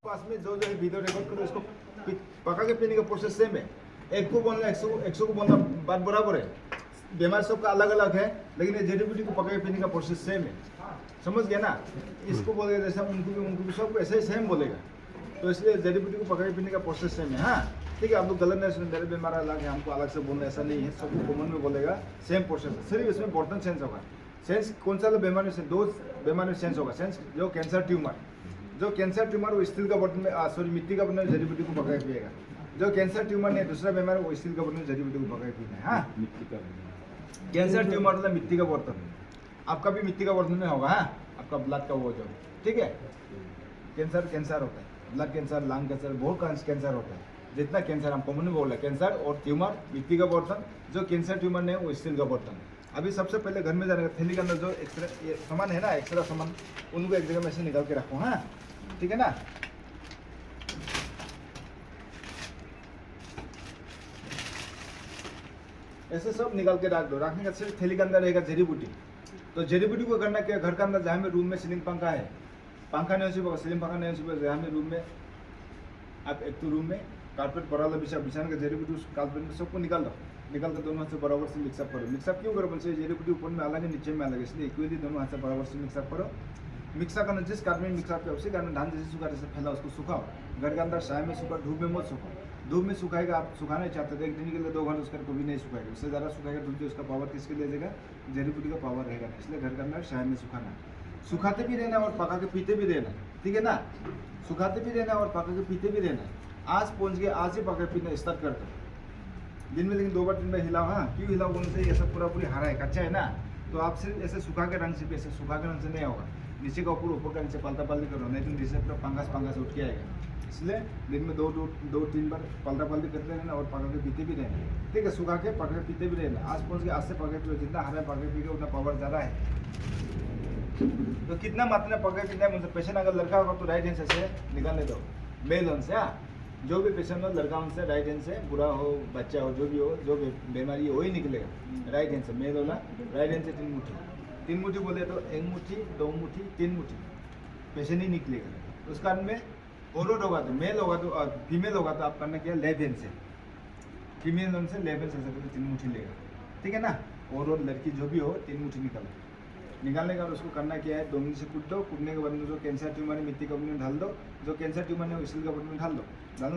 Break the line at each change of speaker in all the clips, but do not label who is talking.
पास में जो है वीडियो रिकॉर्ड करो, इसको पका के पीने का प्रोसेस सेम है। एक को बोलना 100 को बोलना बात बराबर है। बीमारी सबका अलग अलग है, लेकिन ये जड़ी बूटी को पका के पीने का प्रोसेस सेम है। समझ गया ना? इसको बोलेगा जैसा उनको भी सबको ऐसे ही सेम बोलेगा। तो इसलिए जड़ी बूटी को पका के पीने का प्रोसेस सेम है। हाँ ठीक है, आप लोग गलत नहीं सुने, मेरे बीमार अलग है हमको अलग से बोलना ऐसा नहीं है, सबको कॉमन में बोलेगा सेम प्रोसेस है। सिर्फ इसमें बर्तन चेंज होगा। सेंस कौन सा बीमारी से, दो बीमारी चेंज होगा। सेंस जो कैंसर ट्यूमर वो स्टील का बर्तन में सॉरी मिट्टी का बर्तन में जड़ी बूटी को पका के पिएगा। जो कैंसर ट्यूमर नहीं, दूसरा बीमारी वो स्टील का बर्तन में जड़ी बूटी को पका के पीना है। हाँ कैंसर ट्यूमर मतलब मिट्टी का बर्तन, आपका भी मिट्टी का बर्तन में होगा। हाँ आपका ब्लड का वो जो ठीक है, कैंसर होता है, ब्लड कैंसर, लंग कैंसर, बहुत कैंसर होता है। जितना कैंसर हम कॉमन में बोल रहे हैं, कैंसर और ट्यूमर मिट्टी का बर्तन, जो कैंसर ट्यूमर नहीं वो स्टील का बर्तन। अभी सबसे पहले घर में जाने का थैली के अंदर जो एक्सरे सामान है ना, एक्स्ट्रा सामान, उनको एक जगह में से निकाल के रखो। हाँ ठीक है ना? ऐसे सब निकाल के रख दो। रखने का सिर्फ थैली के अंदर रहेगा जड़ी बूटी। तो जड़ी बूटी को करना क्या, घर के अंदर जहाँ में रूम में सीलिंग पंखा है, पंखा नहीं हो सकता, सीलिंग पंखा नहीं हो सकता, जहाँ में रूम में आप एक तो रूम में कारपेट बराबर बिछाने का जड़ी बूटी उस कारपेट में सबको निकाल दो। निकाल कर दोनों हाथ से बराबर से मिक्सअप करो। मिक्सअप क्यों करो बोलते, जड़ी बूटी ऊपर में अलग है नीचे में अलग है, इसलिए इक्वली दोनों हाथ से बराबर से मिक्सअप करो। मिक्सअप करना जिस कार में मिक्सअप किया उसी कार में धान जैसे सूखा जैसे फैला उसको सुखाओ। घर के अंदर छाया में सुखा, धूप में मत सुखाओ। धूप में सुखाएगा, आप सुखाना नहीं चाहते तो एक दिन के लिए 2 घंटे उसका कभी नहीं सुखाएगा। उससे ज़्यादा सुखाएगा धूप, उसका पावर किसके लिए देगा, जड़ी बूटी का पावर रहेगा। इसलिए घर के अंदर छाया में सुखाना, सुखाते भी रहना और पका के पीते भी रहना। ठीक है ना? सुखाते भी रहना और पका के पीते भी रहना। आज पहुँच गया, आज ही पका पीना स्टार्ट कर दो। दिन में लेकिन 2 बार 3 बार हिलाओ। हाँ क्यों हिलाओ बोलने से, ये सब पूरी हरा है, कच्चा है ना, तो आप सिर्फ ऐसे सुखा के रंग से, ऐसे सुखा के रंग से नहीं होगा। नीचे का ऊपर का नीचे पलटा पलटी करो, नहीं तो नीचे पूरा पंगास उठ के आएगा। इसलिए दिन में 2-3 बार पलटा पलटी करते रहना और पका के पीते भी रहना। ठीक है, सुखा के पका के पीते भी रहना। आज पहुँच गया, आज से पका के, जितना हरा पका के पीगे उतना पावर ज़्यादा है। तो कितना मात्रा में पका के पीना है मुझसे। पेशेंट अगर लड़का होगा तो राइट हैंड से निकालने दो, मेल हैंड से। हाँ जो भी पेशेंट हो लड़का उनसे राइट हैंड से, बुरा हो बच्चा हो जो भी हो, जो बीमारी है वही निकलेगा राइट हैंड से। मेल वाला राइट हैंड से 3 मुट्ठी बोले तो 1 मुट्ठी 2 मुट्ठी 3 मुट्ठी पेशेंट ही निकलेगा। उस कारण में औरत होगा तो मेल होगा तो फीमेल होगा तो आप करना क्या, लेफ्ट हैंड से, फीमेल हैंड से लेफ्ट हैंड से 3 मुट्ठी लेगा। ठीक है ना? और लड़की जो भी हो 3 मुट्ठी निकालने का। और उसको करना क्या है, 2 मिनट से कूट दो। कूटने के बाद में जो कैंसर ट्यूमर है मिट्टी का बर्तन में डाल दो, जो कैंसर ट्यूमर है स्टील का बर्तन में डाल दो।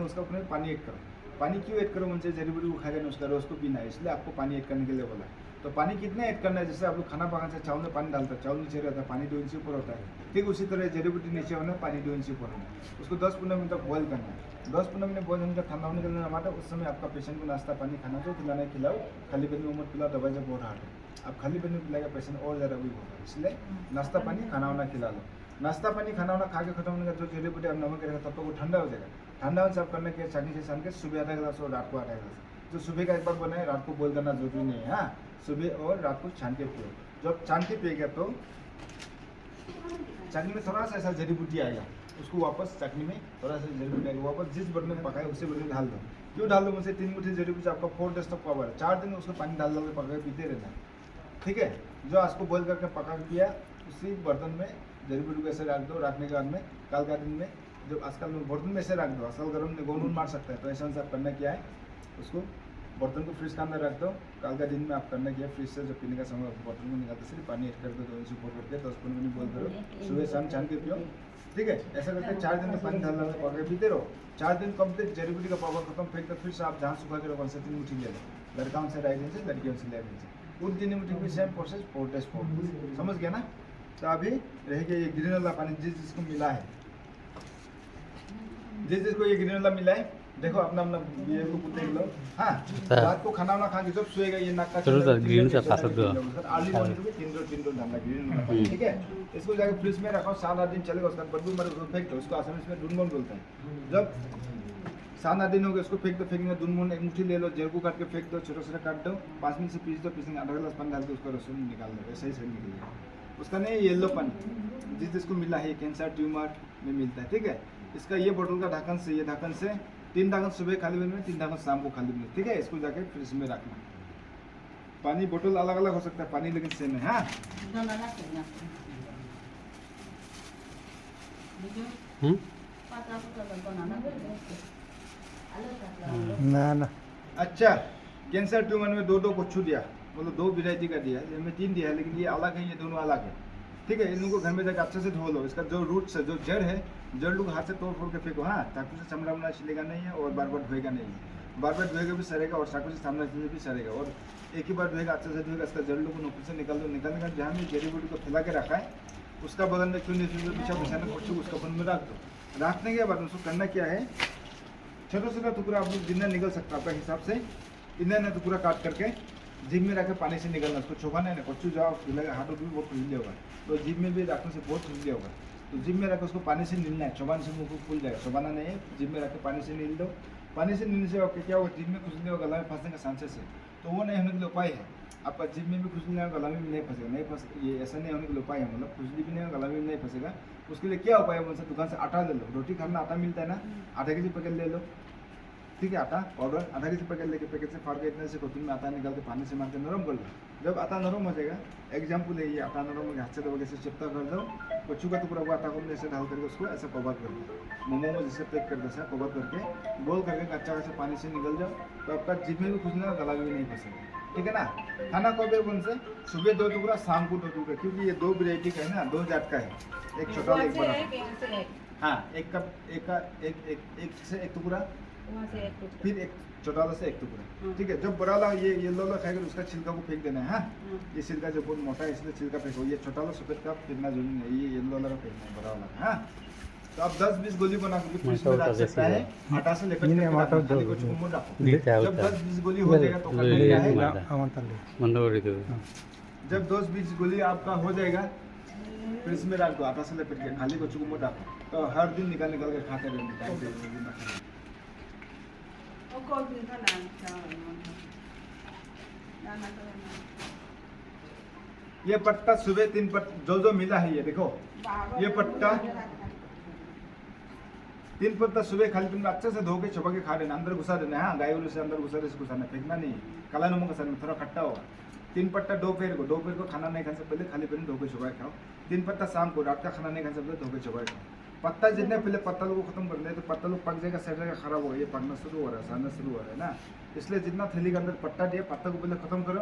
उसका अपने पानी ऐड करो। पानी क्यों ऐड करो मुझे, जड़ी बूटी को खाएगा नहीं, उसका रस को पीना है, इसलिए आपको पानी ऐड करने के लिए बोला। तो पानी कितना ऐड करना है, जैसे आप लोग खाना पकाने से चावल में पानी डालते हैं, चावल नीचे रहता है, पानी 2 इंच ऊपर होता है। ठीक उसी तरह जड़ी बूटी नीचे होना है, पानी 2 इंच ऊपर होना है। उसको 10-15 मिनट तक बॉयल करना है। 10-15 मिनट बॉयल होने का ठंडा होने के लिए हमारा, उस समय आपका पेशेंट को नाश्ता पानी खाना जो खिलाना है खिलाओ। खाली पेट में मत पिलाओ, दवाई जब बहुत हार्ड है। आप खाली पेट में पिलाएगा पेशेंट और ज़्यादा वीक होगा। इसलिए नाश्ता पानी खाना वाना खिला लो। नाश्ता पानी खाना वाना खा के खत्म होने का जो जड़ी बूटी आप नमक रहेगा तब तो वो ठंडा हो जाएगा। ठंडा हो सब करने के चाटनी से सान के सुबह आधा गिलास और रात को आधा गिलास। जो सुबह का एक बार बनाए, रात को बॉयल करना जरूरी नहीं है। हाँ सुबह और रात को छान के पियो। जब छान के पिएगा तो चटनी में थोड़ा सा ऐसा जड़ी बूटी आएगा, उसको वापस चटनी में थोड़ा सा जड़ी बूटी आएगा, वापस जिस बर्तन में पकाए उसी बर्तन में डाल दो। क्यों डाल दो मुझसे, 3 मुट्ठी जड़ी बूटी आपका 4 डेज तक पावर है। 4 दिन उसको पानी डाल के पका के पीते रहना। ठीक है, जो आज को बॉयल करके पका के पिया उसी बर्तन में जड़ी बूटी को ऐसे रख दो। रखने के बाद में कल का दिन में जो आजकल बर्तन में ऐसे रख दो, आजकल गर्म में गोंद मार सकता है, तो ऐसा आप करना क्या है, उसको बर्तन को फ्रिज के अंदर रख दो। कल का दिन में आप करना क्या है, फ्रिज से जो पीने का समय बर्तन को निकालते सिर्फ पानी ऐड कर दो, 2 इंच ऊपर करके 10-15 मिनट बॉयल करो, सुबह शाम छान के पियो। ठीक है, ऐसा करके 4 दिन में पानी डाल पका के पीते रहो। 4 दिन कंप्लीट जड़ी बूटी का पावर खत्म, फिर तो फिर से आप जहाँ सुखा के रखो 3 मुट्ठी ले लो। लड़काओं से राइट हैंड से, लड़कियों से लेफ्ट हैंड से। उन 3 मुट्ठी भी सेम प्रोसेस 4 डेज 4 डेज। समझ गया ना? तो अभी रह गया ये ग्रीन वाला पानी, जिसको मिला है, जिसको ये ग्रीन वाला मिला है, देखो अपना ये को देख लो। हाँ रात को खाना वाना खा के जब सोएगा ये नाक का
ग्रीन से खा सकते हो
अर्ली मॉर्निंग में 3 डालना ग्रीन। ठीक है, इसको जाके फ्रिज में रखो, 7-8 दिन चलेगा। उसका बदबू मरे उसको फेंक दो। उसको आसानी में डूनमोन बोलते हैं। जब 7-8 दिन हो गए उसको फेंक दो। फेंकने डूनमोन 1 मुट्ठी ले लो, जड़ को काट के फेंक दो, छोटा काट दो, 5 मिनट से पीस दो। पीसने आधा गिलास पानी डाल के उसका रसून निकाल दो, ऐसा ही सही निकलेगा। उसका नहीं येलो पानी जिसको मिला है कैंसर ट्यूमर में मिलता है। ठीक है, इसका ये बोतल का ढक्कन से, ये ढक्कन से 3 ढक्कन सुबह खाली पेट में, 3 ढक्कन शाम को खाली पेट में। ठीक है, इसको जाके फ्रिज में रखना। पानी बोतल अलग अलग हो सकता है, पानी लेकिन सेम है। हाँ
ना ना
अच्छा, कैंसर ट्यूमर में दो कोच्चू दिया, मतलब 2 वैरायटी का दिया, जिनमें 3 दिया है, लेकिन ये अलग है, ये दोनों अलग है। ठीक है, इनको घर में जाकर अच्छे से धो लो। इसका जो रूट्स है, जो जड़ है, जड़ लोग हाथ से तोड़ फोड़ के फेंको, हाँ, चाकू से चमड़ा वमड़ा छिलेगा नहीं है और बार बार धोएगा नहीं है। बार बार धोएगा भी सड़ेगा और चाकू से सामने से भी सड़ेगा। और एक ही बार धोएगा, अच्छे से धोएगा, इसका जड़ लोग ऊपर से निकाल दो। निकालने का जहाँ भी जड़ी बूटी को फैला के रखा है, उसका बगल में चुन बिछा बिछाना कोच्चू उसका बन में रख दो। रखने के बाद उसको करना क्या है, छोटा छोटा टुकड़ा आप लोग जितना निकल सकता है आपका हिसाब से, इतना टुकड़ा काट करके जिम में रखे पानी से निकलना। उसको चौबाना है ना, कोच्चू जाओ खुलेगा, हाथों भी बहुत खुजले होगा, तो जिम में भी रखने से बहुत खुजले होगा। तो जिम में रखे उसको पानी से नीलना है, चौबाने से मुँह को खुल जाएगा। चौबाना नहीं है, जिम में रखे पानी से नील दो। पानी से नीलने से आपके क्या होगा, जिम में खुजले होगा, गला में फंसने का चांसेस है, तो वो नहीं होने के लिए उपाय है। आपका जिम में भी खुजली नहीं होगा, गला में भी नहीं फंसेगा, नहीं फंस ये ऐसा नहीं होने के लिए उपाय है, मतलब खुजली भी नहीं होगा, गला में भी नहीं फंसेगा। उसके लिए क्या उपाय है, उनसे दुकान से आटा ले लो। रोटी खाना आटा मिलता है ना, आधा केजी पैकेट ले लो। ठीक है, आटा पाउडर आधा केजी पैकेट लेके पैकेट से फाड़ के इतने से कोटिन में आटा निकाल के पानी से मार के नरम कर लो। जब आटा नरम हो जाएगा, एग्जाम्पल है ये, आटा नरम हो गया, हाथ से दबा के ऐसे चिपटा कर दो। कोच्चू का टुकड़ा हुआ आटा को ऐसे डाल करके उसको ऐसा कवर कर दो। मोमो में जैसे पैक कर दो, कवर करके गोल करके कच्चा से पानी से निकल जाओ, तो आपका जिम में भी खुजना, गला में भी नहीं फंसेगा। ठीक है ना। खाना कब है उनसे, सुबह 2 टुकड़ा, शाम को 2 टुकड़ा, क्योंकि ये 2 वैरायटी का है ना, 2 जात का है, एक छोटा एक बड़ा। हाँ, एक कप एक से एक टुकड़ा, फिर एक छोटा से एक टुकड़ा। ठीक है, जब बड़ा वाला ये येलो वाला खाएगा उसका छिलका को फेंक देना है। हाँ, ये छिलका जो बहुत मोटा है इसलिए छिलका फेंको। ये छोटा वाला सफेद का फेंकना जरूरी नहीं, ये येलो वाला का फेंकना है, बड़ा वाला। हाँ, तो आप 10-20 गोली बना के फ्रिज में रख सकता है, आटा से लेकर खाली को चुम्बो रखो। जब 10-20 गोली हो जाएगा तो जब 10-20 गोली आपका हो जाएगा, फ्रिज में रख दो, आटा से लेकर के खाली को चुम्बो रखो, तो हर दिन निकाल के खाते रहेंगे टाइम पे। ये पट्टा सुबह 3 पट्टा जो मिला है, ये देखो, ये पट्टा 3 पत्ता सुबह खाली पेट में अच्छे से धो के चबा के खा लेना, अंदर घुसा देना है। हाँ, गाय से अंदर घुसा से घुसाना, फेंकना नहीं, काला नमक का साथ थोड़ा खट्टा होगा। 3 पत्ता दोपहर को खाना नहीं खाने से पहले खाली पेट में धो के चबा खाओ। 3 पत्ता शाम को, रात का खाना नहीं खाने से पहले धो के चबा खाओ। पत्ता जितने पहले पत्ता लोग को खत्म कर ले, तो पत्ता लोग पक जाएगा, सेट जाएगा, खराब होगा, ये पकना शुरू हो रहा है, सड़ना शुरू हो रहा है ना। इसलिए जितना थैली के अंदर पत्ता दिया, पत्ता को पहले खत्म करो।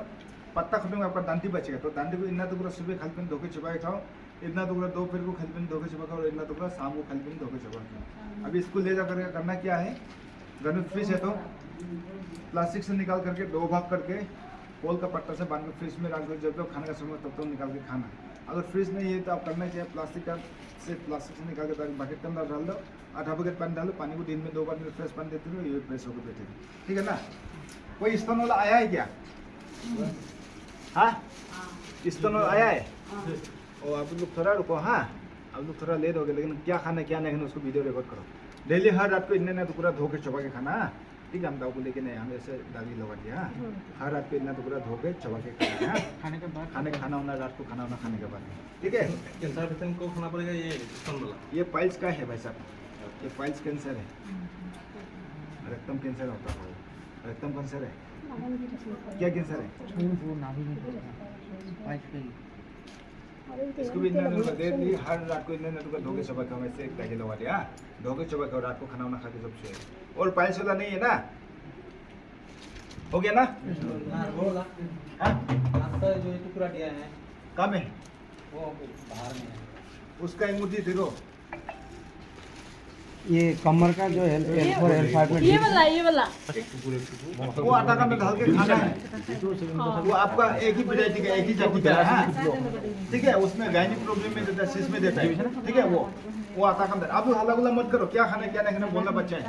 पत्ता खत्म में आपका डांटी बचेगा, तो डांटी को इतना टुकड़ा सुबह खाली पेट धो के चबा खाओ, इतना टुकड़ा दोपहर को खाली पेट धो के चबा खाओ, और इतना टुकड़ा शाम को खाली पेट धो के चबा खाओ। अभी इसको ले जाकर करना क्या है, घर में फ्रिज है तो प्लास्टिक से निकाल करके 2 भाग करके पोल का पट्टा से बांध के फ्रिज में रख दो। जब तक खाने का समय तब तक निकाल के खाना। अगर फ्रिज नहीं है तो आप करना चाहिए, प्लास्टिक से निकाल के बकेट के अंदर डाल दो, आधा बकेट पानी डालो, पानी को दिन में 2 बार फ्रेश पानी देते रहो, ये फ्रेश होकर बैठेगा। ठीक है ना। कोई स्तन वाला आया है क्या? हाँ, स्तन वाला आया है? और आप लोग थोड़ा रुको, हाँ, आप लोग थोड़ा लेट हो गए, लेकिन क्या खाना क्या नहीं खाना उसको वीडियो रिकॉर्ड करो। डेली हर रात को इतना टुकड़ा धो के चबा के खाना। ठीक है, हम दाऊ को लेके नहीं, हम ऐसे दादी लगा दिया। हर रात को इतना टुकड़ा धो के चबा के खाना। खाने के बाद खाना होना, रात को खाना होना खाने के बाद। ठीक है,
कैंसर पेशेंट को खाना पड़ेगा ये स्तन वाला।
ये पाइल्स का है भाई साहब, ये पाइल्स कैंसर है, रेक्टम कैंसर होता है, रेक्टम कैंसर है। क्या कैंसर है? इसको भी इतना देर दी, हर रात को इतना टुकड़ा धो के चबा खाओ, ऐसे एक पैकेट लगा दिया, धो के चबा खाओ, रात को खाना वाना खा के सब सोए। और पाइल्स वाला नहीं है ना, हो गया ना?
जो टुकड़ा दिया है
कम है,
वो बाहर में है,
उसका अंगूठी देखो,
ये कमर का जो L4 L5 में
ये वाला
वो आटा का में डाल के खाना है। वो आपका एक ही वैरायटी का, एक ही जाति का है। ठीक है, उसमें गायनिक प्रॉब्लम में देता है, सिस में देता है। ठीक है, वो आटा का अंदर आप लोग हल्ला गुल्ला मत करो, क्या खाना क्या नहीं खाना बोलना बच्चा है।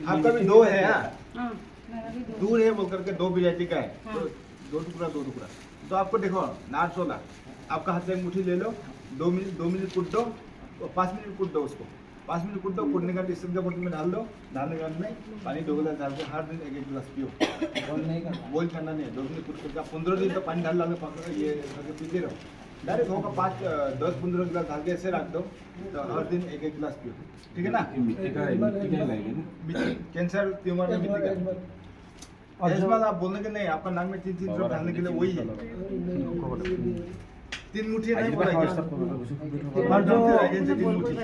आपका भी 2 है, दूर है बोल करके 2 वैरायटी का है, तो 2 टुकड़ा तो आपको देखो नार्स वाला, आपका हाथ से अंगूठी ले लो, 2 मिनट कूट दो, 5 मिनट कूट दो उसको, 5 मिनट कूट दो, कूटने का स्टील का बोतल में डाल दो, डालने के बाद में पानी 2 गिलास डाल के हर दिन 1-1 गिलास पियो। बॉइल करना नहीं है, 2 मिनट कूट करके 15 दिन तक पानी डाल के ये करके पीते रहो। डायरेक्ट होगा 10-15 गिलास डाल के ऐसे रख दो, तो हर दिन 1-1 गिलास पियो। ठीक है ना। कैंसर ट्यूमर में मिट्टी का आप बोलने के नहीं, आपका नाक में 3 ड्रॉप डालने के लिए वही है। 3 मुट्ठी नहीं बोला क्या?
और जो
राइजिन से 3 मुट्ठी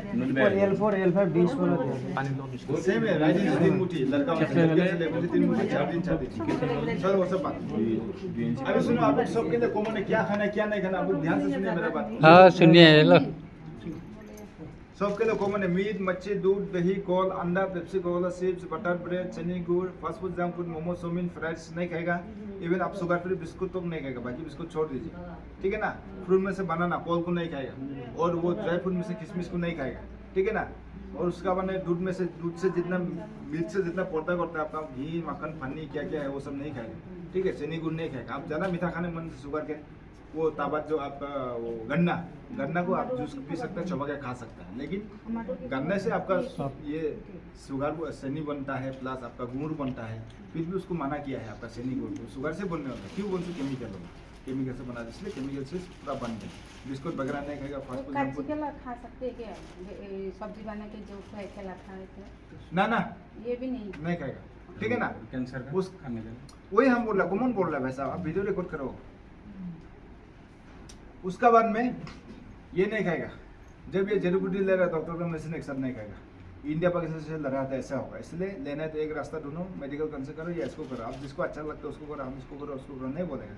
L4 L5 20 वाला दिया है।
पानी लो मिस्टर
सेम है, राइजिन से 3 मुट्ठी, लड़का से लड़के से लेकर 3 मुट्ठी 4 दिन सर वो सब बात। अभी सुनो, आप लोग सबके लिए कॉमन है, क्या खाना है क्या नहीं खाना, आप लोग ध्यान से सुनिए मेरा बात।
हाँ सुनिए लो।
सबके लिए कॉमन है, मीट, मच्छी, दूध, दही, कोल, अंडा, Pepsi, cola, chips, butter, bread, चने, गुड़, fast food, junk food, momo, chow mein, fried rice नहीं खाएगा। इवन आप शुगर फ्री बिस्कुट तो नहीं खाएगा, बाकी बिस्कुट छोड़ दीजिए, ठीक है ना। फ्रूट में से बनाना, कोल को नहीं खाएगा, और वो ड्राई फ्रूट में से किशमिश को नहीं खाएगा, ठीक है ना। और उसका बने दूध में से, दूध से जितना, मिल्क से जितना पर्दा करता है आपका घी, मक्खन, पन्नी क्या क्या है वो सब नहीं खाएगा, ठीक है। चने गुड़ नहीं खाएगा। आप ज़्यादा मीठा खाने मन से शुगर के वो ताबत जो आपका वो गन्ना को आप जूस पी सकते हैं, चबा के खा सकते हैं, लेकिन गन्ने से आपका ये शुगर सनी बनता है, प्लस आपका गुड़ बनता है, फिर भी उसको मना किया है आपका सनी गुड़ को शुगर से बनने होता है। क्यों बोलते केमिकल होगा, केमिकल से बना, इसलिए केमिकल से पूरा बन गया। बिस्कुट वगैरह नहीं खाएगा, फास्ट फूड जंक फूड
केला खा सकते हैं क्या? सब्जी बना के जो फ्राई केला खाए थे
ना
ये भी नहीं
खाएगा, ठीक है ना।
कैंसर
उस वही हम बोल रहे, कौन बोल रहा है भाई साहब, आप वीडियो रिकॉर्ड करो। उसका बाद में ये नहीं खाएगा, जब ये जड़ी बूटी ले रहा है डॉक्टर का मेडिसिन एक साथ नहीं खाएगा। इंडिया पाकिस्तान से लड़ रहा था, ऐसा होगा, इसलिए लेना है तो एक रास्ता ढूंढो, मेडिकल कंसल्ट करो या इसको करो। आप जिसको अच्छा लगता है उसको करो, हम इसको करो उसको करो नहीं बोलेगा,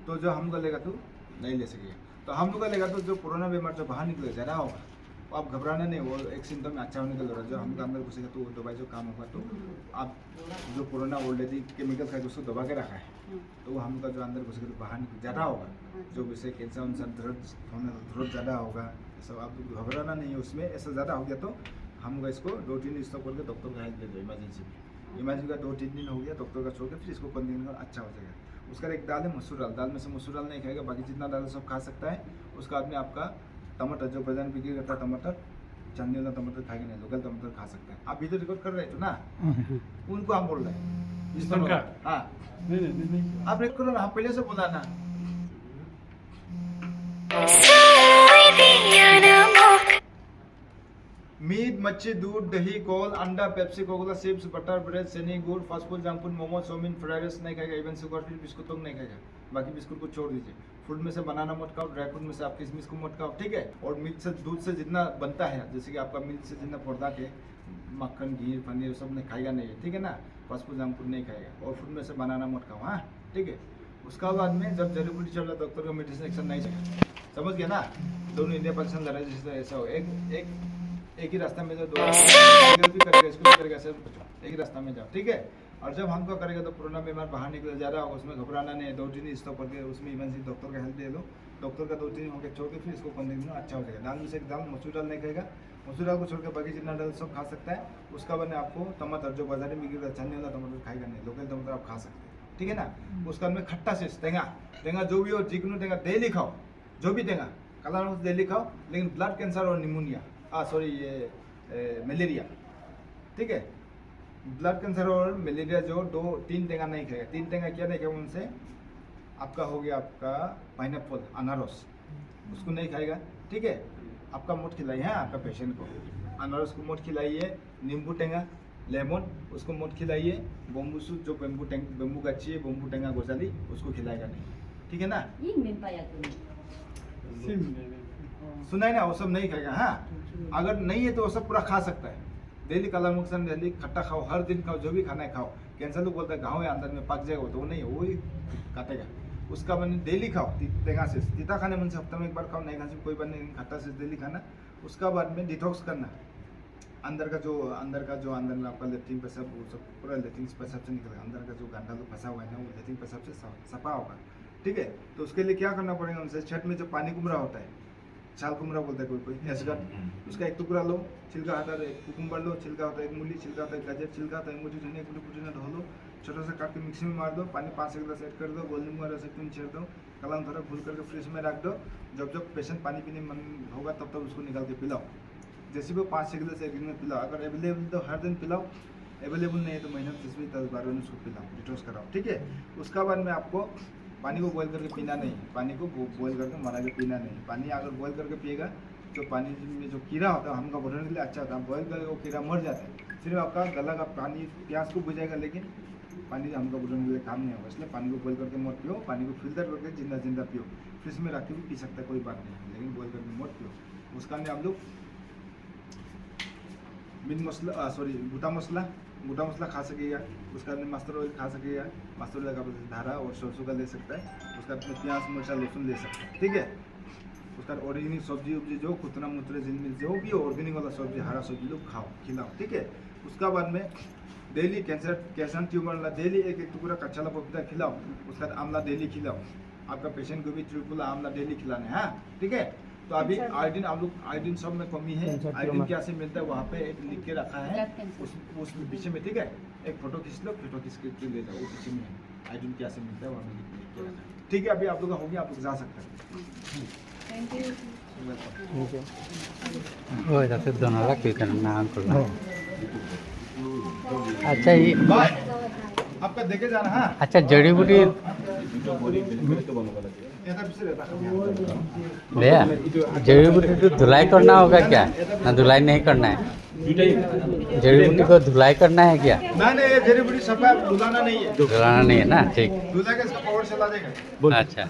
तो जो हमको लेगा तो नहीं ले सकेगा। तो हम लोग का लेगा तो जो कोरोना बीमार जो बाहर निकले ज़्यादा होगा, तो आप घबराना नहीं, वो एक सिम्टम में अच्छा होने का लगा, जो हमको अंदर घुसेगा तो वो दवाई जो काम होगा। तो आप जो कोरोना ऑलरेडी केमिकल खाए उसको दबा के रखा है, तो वो हमका जो अंदर घुसेगा तो बाहर निकल ज़्यादा होगा, जो विषय कैंसर उनसर दर्द ज़्यादा होगा। सब आप घबराना नहीं है उसमें, ऐसा ज़्यादा हो गया तो हमको इसको 2-3 दिन स्टॉप करके डॉक्टर का हेल्प ले दो। इमरजेंसी का 2-3 दिन हो गया, डॉक्टर का छोड़ के फिर इसको 15 दिन का अच्छा हो जाएगा। उसका एक दाल है मसूर दाल, दाल में से मसूर दाल नहीं खाएगा, बाकी जितना दाल सब खा सकता है। उसका आदमी आपका टमाटर जो बाजार में बिक्री करता है टमाटर, चांदी वाला टमाटर खाएगा नहीं, लोकल टमाटर खा सकता है। आप वीडियो रिकॉर्ड कर रहे थे ना, उनको हम बोल रहे हैं इस तरह का। हाँ आप रिकॉर्ड करो ना, आप पहले से बोला ना। मीट, मच्छी, दूध, दही, कोल, अंडा, Pepsi, Coca Cola, chips, butter, bread, चने, गुड़, fast food, junk food, momo, chow mein, fried rice नहीं खाएगा। इवन शुगर फ्री बिस्कुट तो नहीं खाएगा, बाकी बिस्कुट को छोड़ दीजिए। फ्रूट में से बनाना मत खाओ, ड्राई फ्रूट में से आप किशमिश को मत खाओ, ठीक है। और मिल्क से, दूध से जितना बनता है, जैसे कि आपका मिल्क से जितना पर्दा के मक्खन, घी, पनीर सब नहीं खाएगा नहीं है, ठीक है ना। फास्ट फूड, जंक फूड नहीं खाएगा, और फ्रूट में से बनाना मत खाओ, हाँ ठीक है। उसका बाद में जब जड़ी बूटी चल रहा है डॉक्टर का मेडिसिन एक्शन नहीं चाहिए, समझ गया ना। दोनों इंडिया पाकिस्तान लड़ाई जैसे ऐसा हो, एक ही रास्ता में जो दो भी करेगा, इसको भी करेगा, सब एक ही रास्ता में जाओ, ठीक है। और जब हमको करेगा तो कोरोना बीमार बाहर निकल जा रहा होगा, उसमें घबराना नहीं है। 2-3 दिन स्टॉप करके उसमें इमरजेंसी डॉक्टर का हेल्प दे दो, डॉक्टर का 2-3 दिन होकर छोड़ के फिर इसको 15 दिन में अच्छा हो जाएगा। दाल में से एक दाल मसूर दाल नहीं खाएगा, मसूर दाल को छोड़ के बाकी जितना दाल सब खा सकता है। उसका बने आपको टमाटर जो बाजार में बिक्री छानने वाला टमाटर खाएगा नहीं, लोकल टमाटर आप खा सकते हैं, ठीक है ना। उसका में खट्टा से टेंगा जो भी हो, जिग्नू टेंगा डेली खाओ, जो भी टेंगा काला नमक डेली खाओ, लेकिन ब्लड कैंसर और निमोनिया ये मलेरिया, ठीक है। ब्लड कैंसर और मलेरिया जो 2-3 टेंगा नहीं खाएगा। 3 टेंगा क्या नहीं खाएगा उनसे, आपका हो गया आपका पाइनएप्पल, अनारस, उसको नहीं खाएगा, ठीक है। आपका मोट खिलाइए, हाँ आपका पेशेंट को अनारस को मोट खिलाइए, नींबू टेंगा, लेमन उसको मोट खिलाइए, बम्बू सूप जो बम्बू गच्छी है, बम्बू टेंगा गोसाली उसको खिलाएगा नहीं, ठीक है ना। सुना है ना, वो सब नहीं खाएगा। हाँ अगर नहीं है तो वो सब पूरा खा सकता है। डेली काला मुक्सन, डेली खट्टा खाओ, हर दिन खाओ, जो भी खाना है खाओ। कैंसर लोग बोलता है गाँव है अंदर में पक जाएगा, तो वो नहीं है, वो ही काटेगा। उसका मैंने डेली खाओ, टेंगा से तीता खाने मन से हफ्ता में एक बार खाओ, नहीं खाने से कोई बात नहीं, खट्टा से डेली खाना। उसका बाद में डिटॉक्स करना, अंदर का जो अंदर में आपका लेट्रिन पेशाब वो सब पूरा लेट्रिन पेशाब से निकलेगा। अंदर का जो गंदा लोग फंसा हुआ है ना, वो लेट्रिन पेशाब से सफा होगा, ठीक है। तो उसके लिए क्या करना पड़ेगा उनसे, छठ में जो पानी कुमरा होता है, छाल कुमरा बोलता है कोई एसगट, उसका एक टुकड़ा लो, छिलका हटा दो, एक कुकुम्बर लो, छिलका होता है एक मूली, छिलका होता है गाजर, छिलका होता है एक मुट्ठी धनिया, एक मुट्ठी पुदीना धो लो, छोटा सा काट के मिक्सी में मार दो, पानी 5 गिलास ऐड कर दो, गोल नींबू रस एक छेड़ दो, कलम थोड़ा घुल करके फ्रिज में रख दो। जब पेशेंट पानी पीने मन होगा तब उसको निकाल के पिलाओ। जैसे वो 5-6 गिलास एक दिन में पिलाओ। अगर अवेलेबल तो हर दिन पिलाओ, अवेलेबल नहीं है तो महीने में 10-12 दिन उसको पिलाओ, डिटॉक्स कराओ, ठीक है। उसका बाद में आपको पानी को बॉयल करके पीना नहीं, पानी को बॉयल करके मरा के पीना नहीं। पानी अगर बॉयल करके पिएगा तो पानी में जो कीड़ा होता है हमका बढ़ने के लिए अच्छा होता है, बॉयल करके वो कीड़ा मर जाता है। सिर्फ आपका गला का पानी प्यास को बुझाएगा, लेकिन पानी हमको बुझाने के लिए काम नहीं होगा, इसलिए पानी को बॉइल करके मत पियो, पानी को फिल्टर करके जिंदा जिंदा पियो। फ्रिज में रख के भी पी सकता है, कोई बात नहीं, लेकिन बॉइल करके मत पियो। उसका अंदर आप लोग मीट मसला गोटा मसला खा सकेगा, उसका अंदर मस्टर्ड ऑयल खा सकेगा, मस्टर्ड ऑयल का धारा और सरसों का ले सकता है, उसका अंदर प्याज मिर्चा लहसुन ले सकता है, ठीक है। उसका ऑर्गेनिक सब्जी उब्जी जो खुतना मुतरे जिनमें जो भी ऑर्गेनिक वाला सब्जी हरा सब्जी लोग खाओ खिलाओ, ठीक है। उसका बाद में डेली कैंसर ट्यूमर वाला डेली एक टुकड़ा कच्चा पपीता खिलाओ, उसका बाद आंवला डेली खिलाओ। आपका पेशेंट को भी त्रिफला आंवला डेली खिलाना है, हाँ ठीक है। तो अभी आयोडीन आप लोग आयोडीन सब में कमी है, आयोडीन क्या से मिलता है वहाँ पे एक लिख के रखा है उस पीछे में, ठीक है। एक फोटो खींच लो, फोटो खींच के ले जाओ, वो पीछे में आयोडीन क्या से मिलता है वहाँ में लिख के रखा है, ठीक है। अभी आप लोग का हो गया, आप लोग जा सकते हैं।
Thank you.
वो जाते दोनों का क्यों नाम करना। अच्छा ये
आपका देखे जाना, हाँ।
अच्छा जड़ी बूटी भैया जड़ी बूटी तो धुलाई करना होगा क्या, ना धुलाई नहीं करना है? जड़ी बूटी को धुलाई करना है क्या?
नहीं ये जड़ी बूटी सफाई धुलाना नहीं है,
धुलाना नहीं है ना, ठीक।
धुला के इसका पाउडर चला देगा।
अच्छा